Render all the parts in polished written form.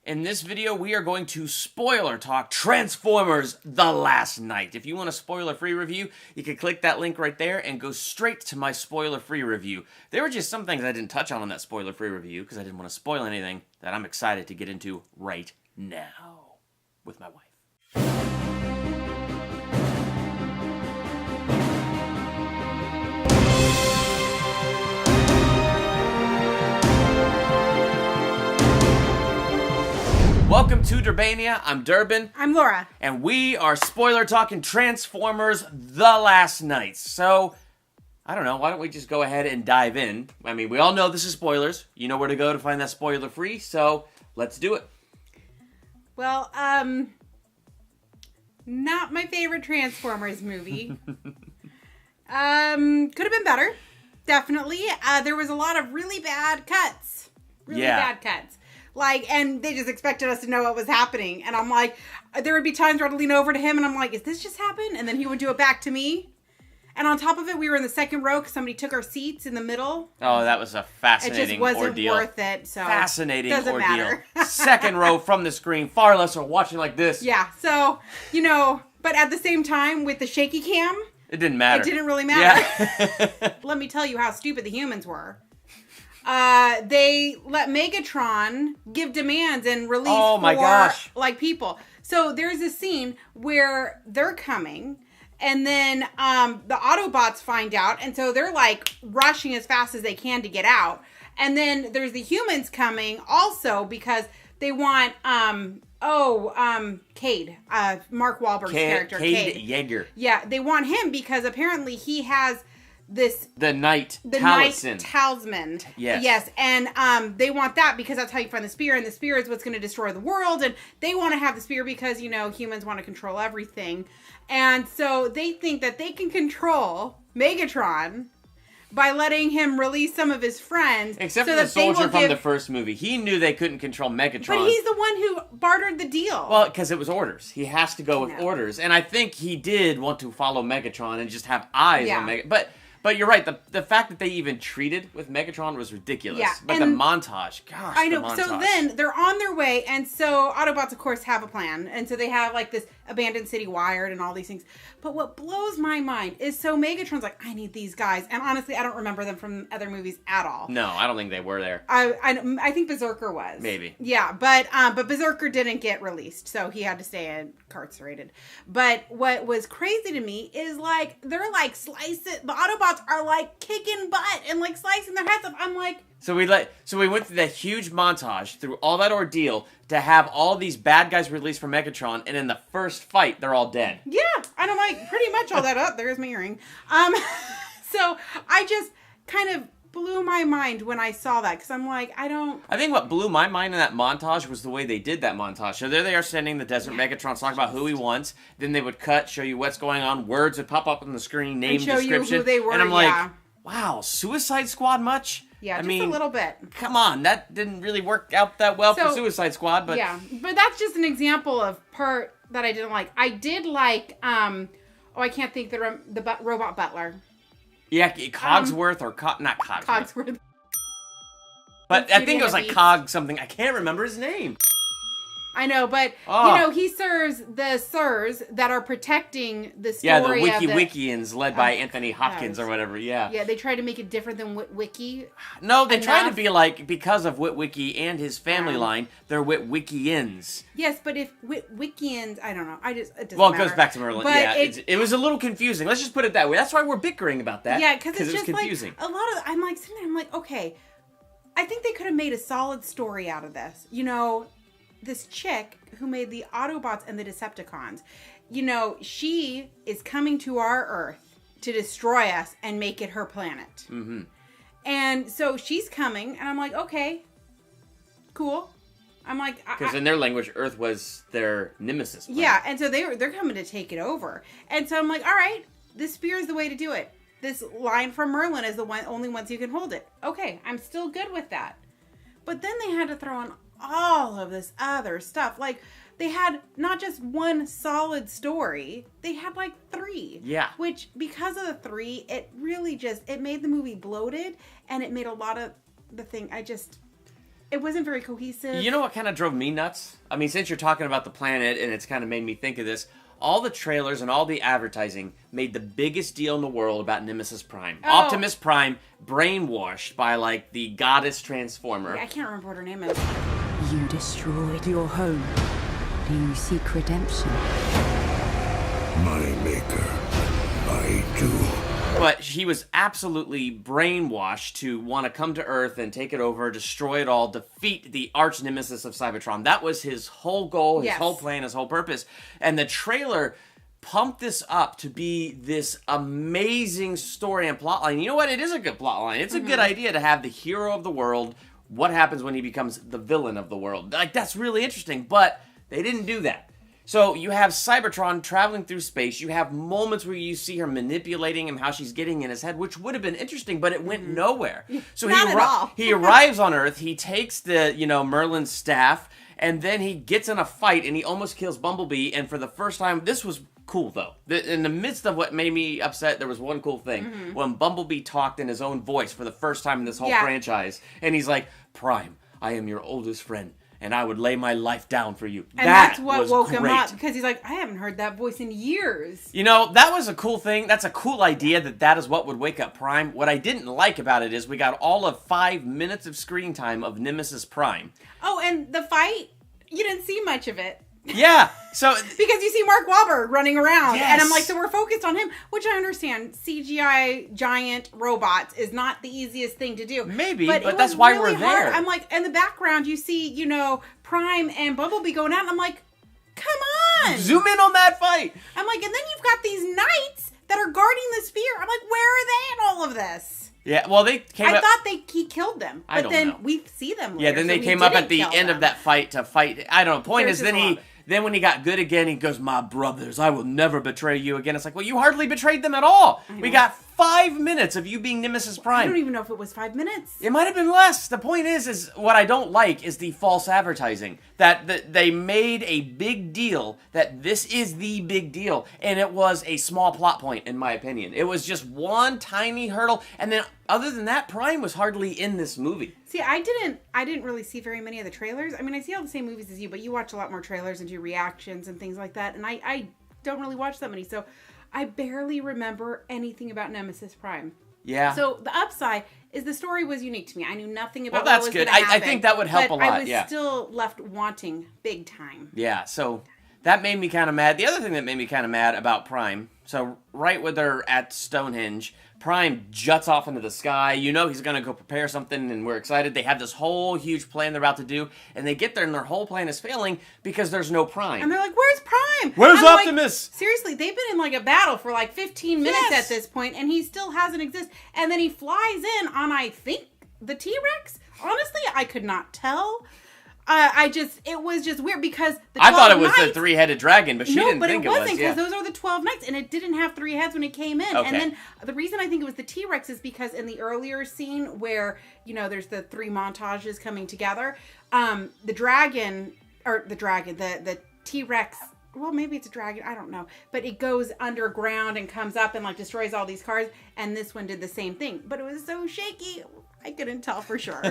In this video, we are going to spoiler talk Transformers The Last Night. If you want a spoiler-free review, you can click that link right there and go straight to my spoiler-free review. There were just some things I didn't touch on that spoiler-free review because I didn't want to spoil anything that I'm excited to get into right now with my wife. Welcome to Durbania. I'm Durbin. I'm Laura. And we are spoiler talking Transformers The Last Night. So, I don't know, why don't we just go ahead and dive in? I mean, we all know this is spoilers. You know where to go to find that spoiler free, so let's do it. Well, not my favorite Transformers movie. Could have been better. Definitely. There was a lot of really bad cuts. Really bad cuts. And they just expected us to know what was happening. And I'm like, there would be times where I'd lean over to him and I'm like, is this just happened? And then he would do it back to me. And on top of it, we were in the second row because somebody took our seats in the middle. Oh, that was a fascinating ordeal. It just wasn't worth it. So fascinating doesn't ordeal. Matter. Second row from the screen, far less are watching like this. Yeah, so, but at the same time, with the shaky cam, it didn't matter. It didn't really matter. Yeah. Let me tell you how stupid the humans were. They let Megatron give demands and release people. So there's a scene where they're coming and then the Autobots find out, and so they're rushing as fast as they can to get out. And then there's the humans coming also because they want Cade, Mark Wahlberg's character, Cade Yeager. Yeah, they want him because apparently he has the Night Talisman. Yes. And they want that because that's how you find the spear, and the spear is what's going to destroy the world, and they want to have the spear because, humans want to control everything. And so they think that they can control Megatron by letting him release some of his friends. Except for the soldier from the first movie. He knew they couldn't control Megatron. But he's the one who bartered the deal. Well, because it was orders. He has to go with orders. And I think he did want to follow Megatron and just have eyes on Megatron. But you're right. The fact that they even treated with Megatron was ridiculous. Yeah, but the montage, gosh, I know. So then they're on their way, and so Autobots, of course, have a plan, and so they have this abandoned city wired and all these things. But what blows my mind is so Megatron's like, I need these guys, and honestly, I don't remember them from other movies at all. No, I don't think they were there. I think Berserker was. Maybe. Yeah, but Berserker didn't get released, so he had to stay incarcerated. But what was crazy to me is they're slicing the Autobots are kicking butt and slicing their heads up. I'm like, so we went through that huge montage through all that ordeal to have all these bad guys released from Megatron, and in the first fight they're all dead. Yeah, and I'm like, pretty much all that up. There's my earring. So I just kind of blew my mind when I saw that because I'm like, I think what blew my mind in that montage was the way they did that montage. So there they are standing in the desert. Megatron's talking about who he wants. Then they would cut, show you what's going on. Words would pop up on the screen, name, and show description. You who they were, and I'm like, wow, Suicide Squad much? Yeah, just a little bit. Come on, that didn't really work out that well for Suicide Squad. But yeah, but that's just an example of part that I didn't like. I did like, I can't think the robot butler. Yeah, Cogsworth or not Cogsworth. Cogsworth. But I think it was Cog something. I can't remember his name. I know, but, he serves the Sirs that are protecting the story of the Wikians led by Anthony Hopkins or whatever, Yeah, they tried to make it different than Witwiki. No, they tried to be because of Witwiki and his family line, they're Witwikians. Yes, but if Witwikians, I don't know, it doesn't matter. It goes back to Merlin, it was a little confusing. Let's just put it that way. That's why we're bickering about that. Yeah, because it's just confusing. A lot of, I'm sitting there, I'm like, okay, I think they could have made a solid story out of this, this chick who made the Autobots and the Decepticons, she is coming to our Earth to destroy us and make it her planet. Mm-hmm. And so she's coming, and I'm like, okay, cool. I'm like... Because in their language, Earth was their nemesis planet. Yeah, and so they're coming to take it over. And so I'm like, all right, this spear is the way to do it. This line from Merlin is the only ones you can hold it. Okay, I'm still good with that. But then they had to throw in all of this other stuff. They had not just one solid story, they had 3. Yeah. Which, because of the 3, it really it made the movie bloated, and it made a lot of the thing, it wasn't very cohesive. You know what kind of drove me nuts? I mean, since you're talking about the planet, and it's kind of made me think of this, all the trailers and all the advertising made the biggest deal in the world about Nemesis Prime. Oh. Optimus Prime brainwashed by, like, the goddess transformer. I can't remember what her name is. You destroyed your home. Do you seek redemption? My maker, I do. But he was absolutely brainwashed to want to come to Earth and take it over, destroy it all, defeat the arch nemesis of Cybertron. That was his whole goal, his whole plan, his whole purpose. And the trailer pumped this up to be this amazing story and plotline. You know what? It is a good plotline. It's a good idea to have the hero of the world. What happens when he becomes the villain of the world? Like, that's really interesting, but they didn't do that. So you have Cybertron traveling through space. You have moments where you see her manipulating him, how she's getting in his head, which would have been interesting, but it went nowhere. So he arrives on Earth. He takes the, Merlin's staff, and then he gets in a fight, and he almost kills Bumblebee. And for the first time, this was cool, though. In the midst of what made me upset, there was one cool thing. When Bumblebee talked in his own voice for the first time in this whole franchise, and he's like, Prime, I am your oldest friend, and I would lay my life down for you. And that's what woke him up, because he's like, I haven't heard that voice in years. That was a cool thing. That's a cool idea that is what would wake up Prime. What I didn't like about it is we got all of 5 minutes of screen time of Nemesis Prime. Oh, and the fight, you didn't see much of it. Yeah, so... because you see Mark Wahlberg running around, yes. And I'm like, so we're focused on him, which I understand. CGI giant robots is not the easiest thing to do. Maybe, but that's why we're there. Hard. I'm like, in the background, you see, Prime and Bumblebee going out, and I'm like, come on! Zoom in on that fight! I'm like, and then you've got these knights that are guarding the spear. I'm like, where are they in all of this? Yeah, well, they came up... I thought he killed them, but then know. We see them later. Yeah, then they came up at the end of that fight to fight. I don't know. Point is, then when he got good again, he goes, my brothers, I will never betray you again. It's like, well, you hardly betrayed them at all. We got 5 minutes of you being Nemesis Prime. I don't even know if it was 5 minutes. It might have been less. The point is what I don't like is the false advertising. That they made a big deal that this is the big deal. And it was a small plot point, in my opinion. It was just one tiny hurdle. And then, other than that, Prime was hardly in this movie. See, I didn't really see very many of the trailers. I mean, I see all the same movies as you, but you watch a lot more trailers and do reactions and things like that. And I don't really watch that many. So I barely remember anything about Nemesis Prime. Yeah. So the upside is the story was unique to me. I knew nothing about what was going to happen. I think that would help a lot, I was still left wanting big time. Yeah, so that made me kind of mad. The other thing that made me kind of mad about Prime, so right when they're at Stonehenge, Prime juts off into the sky. He's going to go prepare something, and we're excited. They have this whole huge plan they're about to do, and they get there, and their whole plan is failing because there's no Prime. And they're like, where's Prime? Where's Optimus? Like, seriously, they've been in like a battle for like 15 minutes at this point, and he still hasn't existed. And then he flies in on, I think, the T-Rex? Honestly, I could not tell. It was just weird because I thought it was the three-headed dragon, but she didn't think it was. No, but it wasn't, because those are the 12 knights, and it didn't have 3 heads when it came in. Okay. And then the reason I think it was the T-Rex is because in the earlier scene where, there's the 3 montages coming together, the T-Rex, well, maybe it's a dragon, I don't know, but it goes underground and comes up and like destroys all these cars, and this one did the same thing, but it was so shaky, I couldn't tell for sure.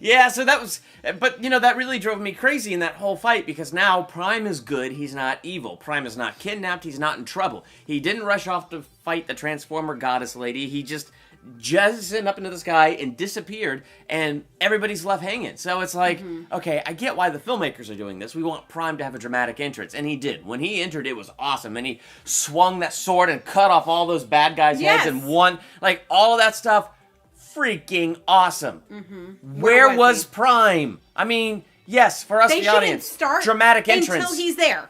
Yeah, so that was, but that really drove me crazy in that whole fight, because now Prime is good, he's not evil. Prime is not kidnapped, he's not in trouble. He didn't rush off to fight the Transformer goddess lady, he just jettisoned up into the sky and disappeared, and everybody's left hanging. So it's like, okay, I get why the filmmakers are doing this. We want Prime to have a dramatic entrance, and he did. When he entered, it was awesome, and he swung that sword and cut off all those bad guys' heads and won, like, all of that stuff. Freaking awesome. Where was Prime? I mean, yes, for us, the audience, start dramatic entrance until he's there.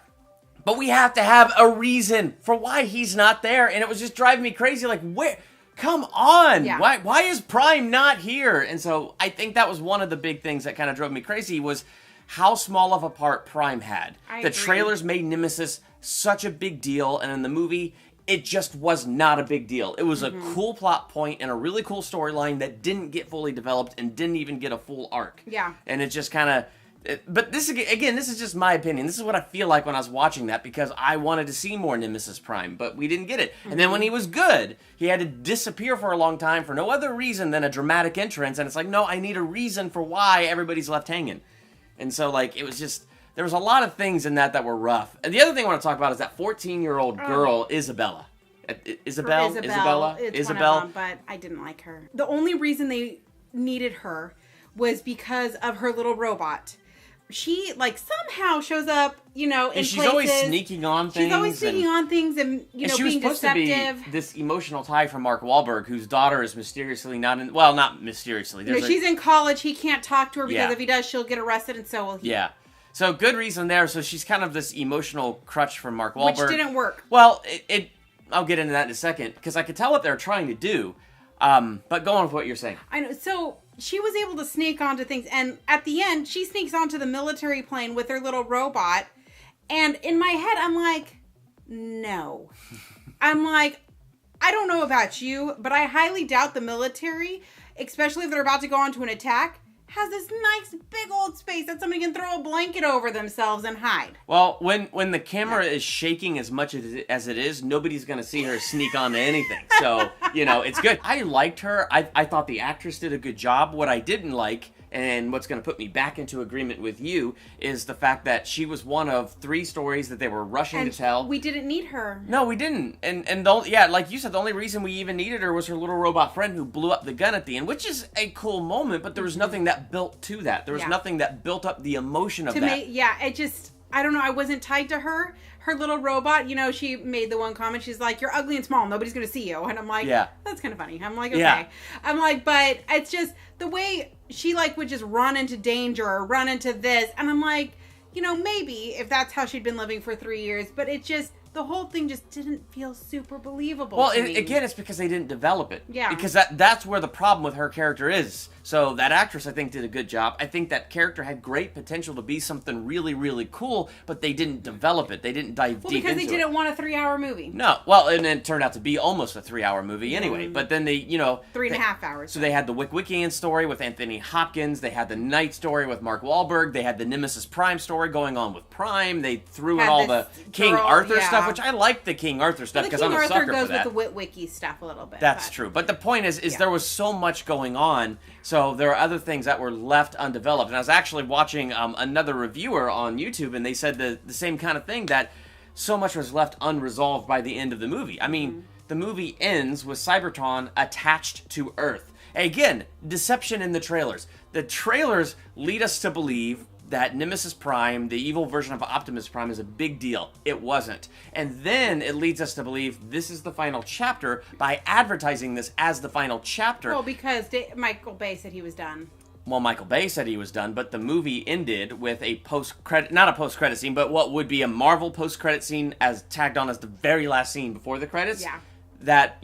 But we have to have a reason for why he's not there, and it was just driving me crazy. Like, where? Come on! Yeah. Why is Prime not here? And so I think that was one of the big things that kind of drove me crazy, was how small of a part Prime had. The trailers made Nemesis such a big deal, and in the movie, it just was not a big deal. It was a cool plot point and a really cool storyline that didn't get fully developed and didn't even get a full arc. Yeah. And it just kind of, But this is just my opinion. This is what I feel like when I was watching that, because I wanted to see more Nemesis Prime, but we didn't get it. And then when he was good, he had to disappear for a long time for no other reason than a dramatic entrance. And it's like, no, I need a reason for why everybody's left hanging. And so, like, it was just, there was a lot of things in that were rough. And the other thing I want to talk about is that 14-year-old girl, Isabella. Isabella? It's one of them, but I didn't like her. The only reason they needed her was because of her little robot. She, like, somehow shows up, in places. She's always sneaking on things. She's always sneaking on things and, and being she was supposed deceptive. to be this emotional tie from Mark Wahlberg, whose daughter is mysteriously not in... Well, not mysteriously. She's in college. He can't talk to her because if he does, she'll get arrested, and so will he. Yeah. So, good reason there. So, she's kind of this emotional crutch from Mark Wahlberg. Which didn't work. Well, I'll get into that in a second, because I could tell what they're trying to do. But go on with what you're saying. I know. So... she was able to sneak onto things, and at the end, she sneaks onto the military plane with her little robot, and in my head, I'm like, no. I'm like, I don't know about you, but I highly doubt the military, especially if they're about to go onto an attack, has this nice big old space that somebody can throw a blanket over themselves and hide. Well, when the camera is shaking as much as it is, nobody's going to see her sneak onto anything. So, it's good. I liked her. I thought the actress did a good job. What I didn't like, and what's going to put me back into agreement with you, is the fact that she was one of 3 stories that they were rushing to tell. We didn't need her. No, we didn't. And like you said, the only reason we even needed her was her little robot friend who blew up the gun at the end, which is a cool moment, but there was nothing that built to that. There was nothing that built up the emotion of that. I don't know, I wasn't tied to her. Her little robot, she made the one comment, she's like, you're ugly and small, nobody's gonna see you. And I'm like, that's kind of funny. I'm like, okay. Yeah. I'm like, but it's just the way she, like, would just run into danger or run into this. And I'm like, maybe if that's how she'd been living for 3 years, but it just, the whole thing just didn't feel super believable to me. Again, it's because they didn't develop it. Yeah. Because that's where the problem with her character is. So that actress, I think, did a good job. I think that character had great potential to be something really, really cool, but they didn't develop it. They didn't dive deep into it. Well, because they didn't want a 3-hour movie. No. Well, and it turned out to be almost a 3-hour movie anyway. But then they, 3.5 hours. So they had the Wickwickian story with Anthony Hopkins. They had the Knight story with Mark Wahlberg. They had the Nemesis Prime story going on with Prime. They threw in all the King Arthur stuff, which I like the King Arthur stuff because I'm a sucker for that. King Arthur goes with the Witwicky stuff a little bit. That's true. But the point is there was so much going on, so there are other things that were left undeveloped. And I was actually watching another reviewer on YouTube, and they said the same kind of thing, that so much was left unresolved by the end of the movie. I mean, the movie ends with Cybertron attached to Earth. Again, deception in the trailers. The trailers lead us to believe that Nemesis Prime, the evil version of Optimus Prime, is a big deal. It wasn't. And then it leads us to believe this is the final chapter by advertising this as the final chapter. Well, because Michael Bay said he was done. Well, Michael Bay said he was done, but the movie ended with a post-credit, not a post-credit scene, but what would be a Marvel post-credit scene as tagged on as the very last scene before the credits. Yeah. That,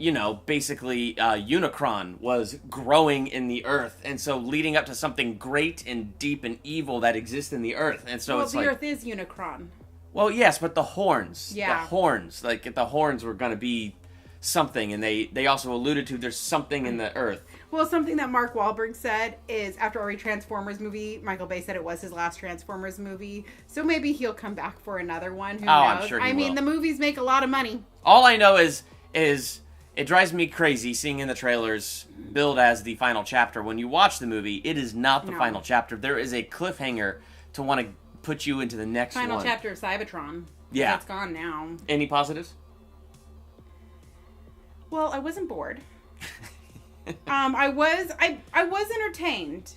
basically Unicron was growing in the earth, and so leading up to something great and deep and evil that exists in the earth. And so it's the earth is Unicron. Well, yes, but the horns. Yeah. The horns. Like, the horns were going to be something, and they also alluded to there's something in the earth. Well, something that Mark Wahlberg said is after every Transformers movie, Michael Bay said it was his last Transformers movie. So maybe he'll come back for another one. Who knows? I'm sure he will. I mean, the movies make a lot of money. All I know is it drives me crazy seeing in the trailers billed as the final chapter. When you watch the movie, it is not the final chapter. There is a cliffhanger to want to put you into the next final one. Chapter of Cybertron. Yeah. It's gone now. Any positives? Well, I wasn't bored. I was entertained.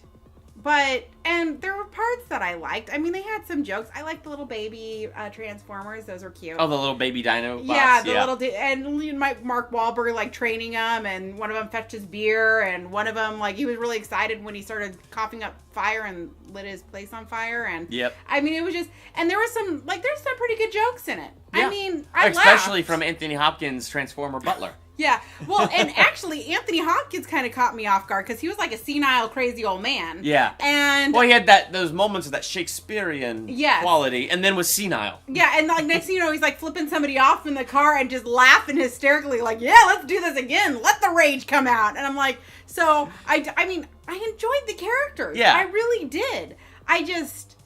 And there were parts that I liked. I mean, they had some jokes. I liked the little baby Transformers. Those were cute. Oh, the little baby dino bots? Yeah, little... And Mark Wahlberg, like, training them, and one of them fetched his beer, and one of them, like, he was really excited when he started coughing up fire and lit his place on fire, and... Yep. I mean, it was just... And there was some... Like, there's some pretty good jokes in it. Yeah. I mean, I laughed. Especially from Anthony Hopkins' Transformer Butler. Yeah. Well, and actually, Anthony Hopkins kind of caught me off guard because he was like a senile, crazy old man. Yeah. And well, he had those moments of that Shakespearean quality, and then was senile. Yeah, and like next thing you know, he's like flipping somebody off in the car and just laughing hysterically, like, "Yeah, let's do this again. Let the rage come out." And I'm like, so I mean, I enjoyed the characters. Yeah. I really did. I just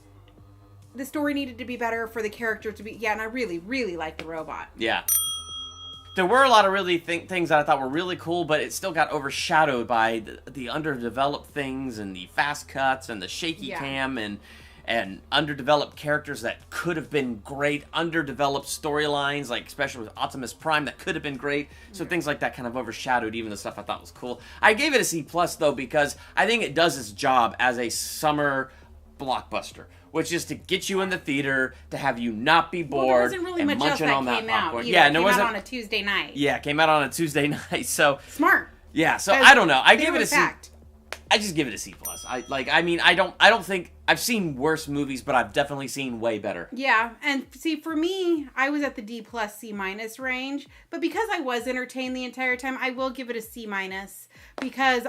the story needed to be better for the character to be... Yeah, and I really, really like the robot. Yeah. There were a lot of really things that I thought were really cool, but it still got overshadowed by the underdeveloped things and the fast cuts and the shaky cam and underdeveloped characters that could have been great, underdeveloped storylines, like especially with Optimus Prime, that could have been great. So things like that kind of overshadowed even the stuff I thought was cool. I gave it a C+, though, because I think it does its job as a summer blockbuster, which is to get you in the theater, to have you not be bored, there wasn't really and much munching else on that that came out popcorn. either. Yeah, it no, came out on a Tuesday night. Yeah, it came out on a Tuesday night, so... Smart. Yeah, so I don't know. I give it a C. Fact. I just give it a C+. I don't think I've seen worse movies, but I've definitely seen way better. Yeah, and see, for me, I was at the D+, C- range, but because I was entertained the entire time, I will give it a C-, because,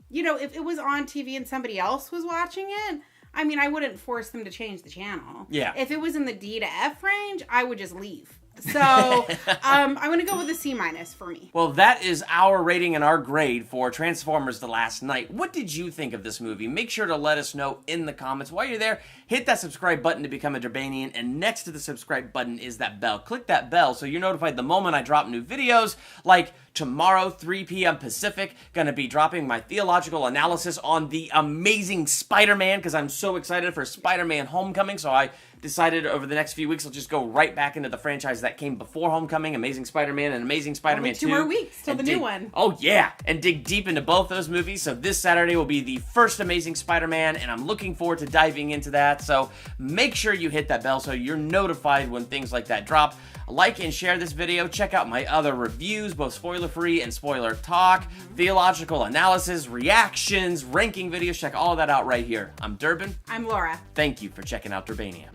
you know, if it was on TV and somebody else was watching it, I mean, I wouldn't force them to change the channel. Yeah. If it was in the D to F range, I would just leave. So, I'm going to go with a C- for me. Well, that is our rating and our grade for Transformers The Last Night. What did you think of this movie? Make sure to let us know in the comments. While you're there, hit that subscribe button to become a Durbanian, and next to the subscribe button is that bell. Click that bell so you're notified the moment I drop new videos, like tomorrow, 3 p.m. Pacific, gonna be dropping my theological analysis on the Amazing Spider-Man, because I'm so excited for Spider-Man Homecoming, so I decided over the next few weeks I'll just go right back into the franchise that came before Homecoming, Amazing Spider-Man and Amazing Spider-Man 2. Only 2 more weeks till the new one. Oh yeah, and dig deep into both those movies. So this Saturday will be the first Amazing Spider-Man, and I'm looking forward to diving into that. So make sure you hit that bell so you're notified when things like that drop. Like and share this video. Check out my other reviews, both spoiler-free and spoiler talk, theological analysis, reactions, ranking videos. Check all that out right here. I'm Durbin. I'm Laura. Thank you for checking out Durbania.